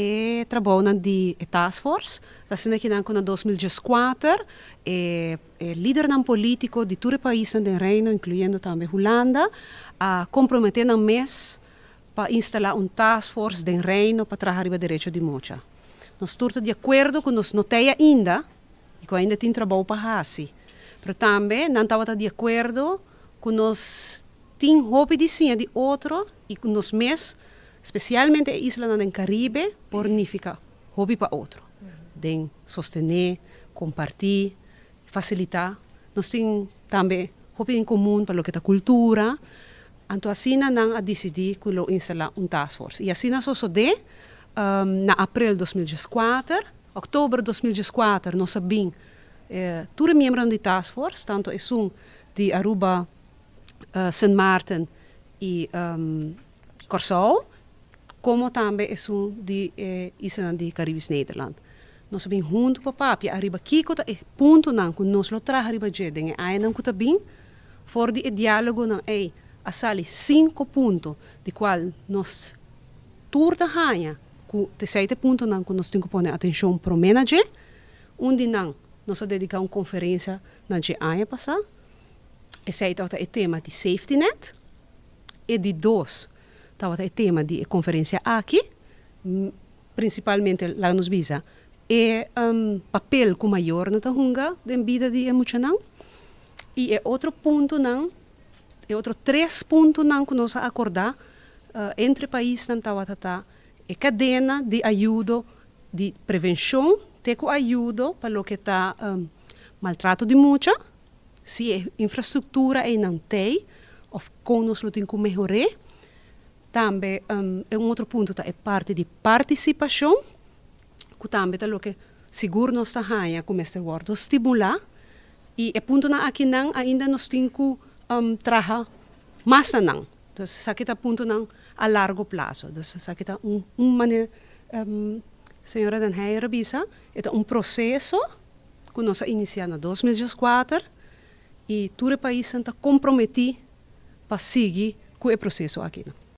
é trabalho de task force, está sendo aqui na 2014, líder não político de todo o país no Reino, incluindo também Holanda, a comprometer no mês para instalar task force do Reino para trabalhar o direito de mocha. Nós estamos de acordo com nós noteia ainda, e que ainda tem trabalho para fazer. Mas também não estamos de acordo com nós tem roupa de sim de outro e com nós mês, especialmente a isla do Caribe, pornifica roupa para outro. De sostener, compartilhar, facilitar. Nós temos também roupa em comum para o que é a cultura. Então, assim, nós decidimos que instalar task force. E assim, nós de na abril de 2014, outubro de 2014, nós sabemos todos os membros da task force, tanto de Aruba, Sint Maarten e Curaçao, como também de Isla de Caribes Nederland. Nós sabemos junto com o papi, arriba Kiko, é ponto não, que nós lo traz arriba de dengue, aí não cuta bem, for de diálogo não é, a sali 5 pontos, de qual nós turta hanha, com 7 pontos não, que nós temos que pôr atenção para o manager, onde não, nós dedicamos uma conferência na de ano passado, esse é o tema de safety net, e de dois, o tema de conferência aqui, principalmente lá nos visa, é papel com maior na hunga de vida de emocional, e é outro ponto não, é outro 3 pontos não que nós acordar entre países não tá é cadena de ajuda de prevenção, teco ajuda para o que está maltrato de mucha, se a infraestrutura não tem, ou como nós temos que melhorar. Também é outro ponto, é parte de participação, que também é o que seguro nós está ganhando com este word, estimular, e é ponto aqui não, ainda nós temos que trabalhar mais não. Então, isso aqui é ponto não a largo prazo. Então, isso aqui é maneira, senhora Dan Heijer Bisa, é processo que nós iniciamos em 2014, e todo o país está comprometido para seguir com o processo aqui.